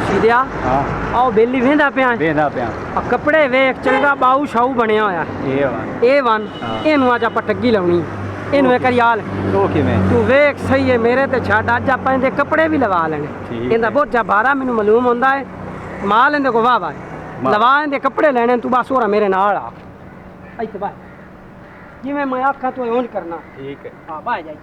सीधिया आओ बेली वेंदा पिया कपड़े वेख चंगा बाऊ शाऊ बनया होया A1 इनू अज आप टग्गी लाउनी इनू एक याल तू वेख सही है मेरे ते छड़ अज आप इहदे कपड़े भी लवा लेने इहदा बोझा 12 मैनू मालूम होंदा है माल इहदे को वाह वाह लवा इहदे कपड़े लेने तू बस होरा मेरे नाल आ इत्थे बाय जिवें मैं आखा तू उंज करना ठीक है हां बाय जा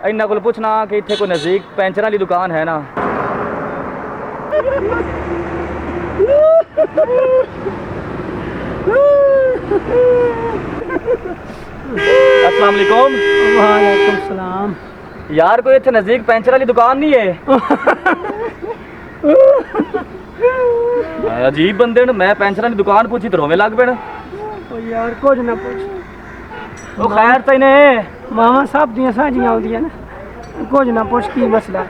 इन्ना को पूछना कि इतने कोई नज़दीक पैंचर वाली दुकान है ना। अस्सलाम वालेकुम। वालेकुम सलाम। यार कोई इतने नज़दीक पैंचर वाली दुकान नहीं है? अजीब बंदे ने मैं पैंचर वाली दुकान पूछी तो रोवे लग पे यार कुछ ना पूछ वो खैर तो इन्हें मामा साहब दियां साजियां आउंदियां ना कुछ ना पूछ की मसला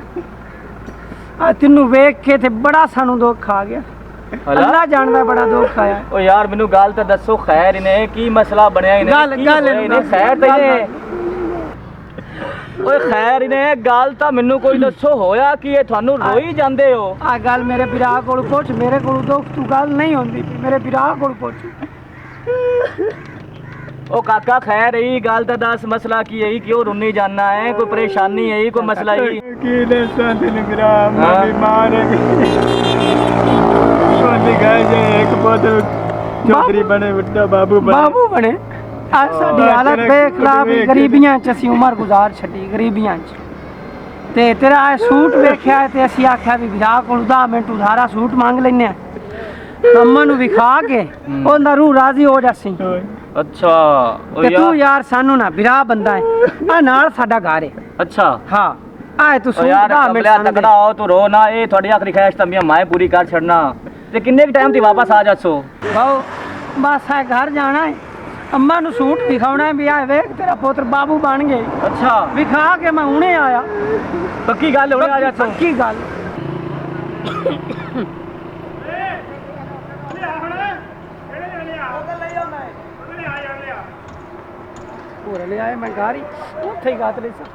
आ तेनू वेख के ते बड़ा सानू दुख आ गया अल्लाह जानदा बड़ा दुख आया ओ यार मेनू गल तो दसो खैर इन्हें की मसला बनया इन्हें खैर तो इन्हें ओए खैर इन्हें गल तो मेनू कोई दसो होया कि ये थानू रोई जांदे हो आ गल मेरे बिरा कोल पूछ मेरे कोल दुख तू गल नहीं होंदी मेरे बिरा कोल पूछ ओ काका खैर यही गल तो दस मसला की यही क्यों रुनी जाना है कोई परेशानी है कोई मसला ही की दसा दिन ग्राम बीमार है छोटी गाय जे एक पुत्र चौधरी बने बुड्ढा बाबू बने आज साडी हालत बेखला भी गरीबियां च असी उम्र गुजार छड्डी गरीबियां च ते तेरा सूट वेख्या ते असी आख्या भी विरा कोल 10 मिनट उधारा सूट मांग लेने अम्मा नु विखा के ओंदा रूह राजी हो जासी अच्छा ते तू यार सानू ना बिरा बंदा है आ नाल साडा घर है अच्छा हां आए तू सूट यार 10 मिनट तगड़ा हो तू रो ना ए थोड़ी आखरी ख्वाहिश तमिया मैं पूरी कर छड़ना ते किन्ने के टाइम ती वापस आ जासो बाओ बस है घर जाना है अम्मा नु सूट दिखावना है भी आ वेख तेरा पुत्र बाबू बन गए अच्छा विखा के मैं हुने आया पक्की गल हुने आ जासो पक्की गल ले आए मैं गाड़ी उठे ही गात ले सा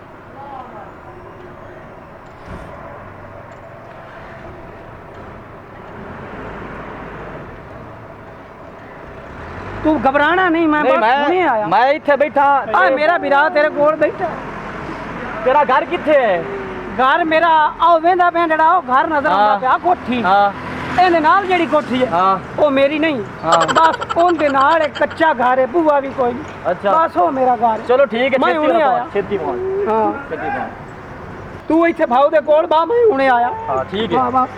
तू घबराना नहीं मैं बस हुने आया मैं इथे बैठा आ मेरा बिरा तेरे कोल बैठा तेरा घर किथे है घर मेरा आओ वेंदा पे जड़ा ओ घर नजर आंदा पे आ कोठी हां ਇਹਦੇ ਨਾਲ ਜਿਹੜੀ ਕੋਠੀ ਹੈ ਉਹ ਮੇਰੀ ਨਹੀਂ ਬਸ ਉਹਦੇ ਨਾਲ ਇੱਕ ਕੱਚਾ ਘਰ ਹੈ ਬੂਆ ਵੀ ਕੋਈ ਅੱਛਾ ਬਸ ਉਹ ਮੇਰਾ ਘਰ ਚਲੋ ਠੀਕ ਹੈ ਮੈਂ ਹੁਣੇ ਆਇਆ ਛੇਤੀ ਪਹੁੰਚ ਹਾਂ ਛੇਤੀ ਪਹੁੰਚ ਤੂੰ ਇੱਥੇ ਭਾਉ ਦੇ ਕੋਲ ਬਾ ਮੈਂ ਹੁਣੇ ਆਇਆ ਹਾਂ ਠੀਕ ਹੈ ਹਾਂ ਬਸ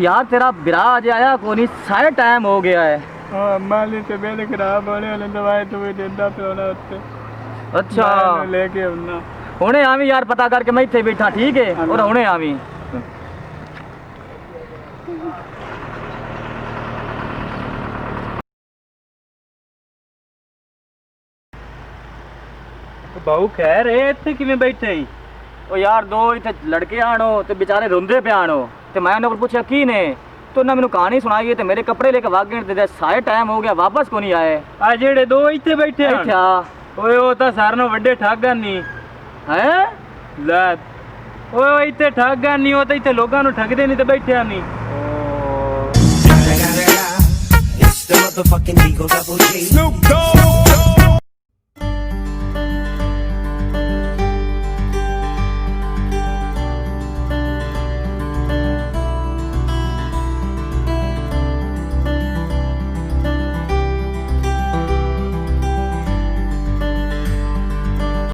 यार तेरा बिरा आज आया को नहीं सारे टाइम हो गया है हां माली तबीयत खराब होने वाली दवाई तो देंदा पे होना उससे अच्छा लेके आना हुणे आवी यार पता करके मैं इथे बैठा ठीक है और हुणे आवी बाऊ खैर है इतने किवें बैठे ही ओ यार दो इथे लड़के आनो ते बेचारे रोंदे पे आनो ते मैं उन्हें पूछा की ने तो उन्हें मैंने कहानी सुनाई है ते मेरे कपड़े लेके भाग गए ते सारे टाइम हो गया वापस को नहीं आए आ जेड़े दो इथे बैठे हैं क्या ओए ओ ता सारे नाल वड्डे ठग नहीं हैं ले ओए इथे ठग नहीं हो तो इथे लोगां नु ठगदे नहीं ते बैठे नहीं It's the motherfucking Eagle Double G. Snoop Dogg.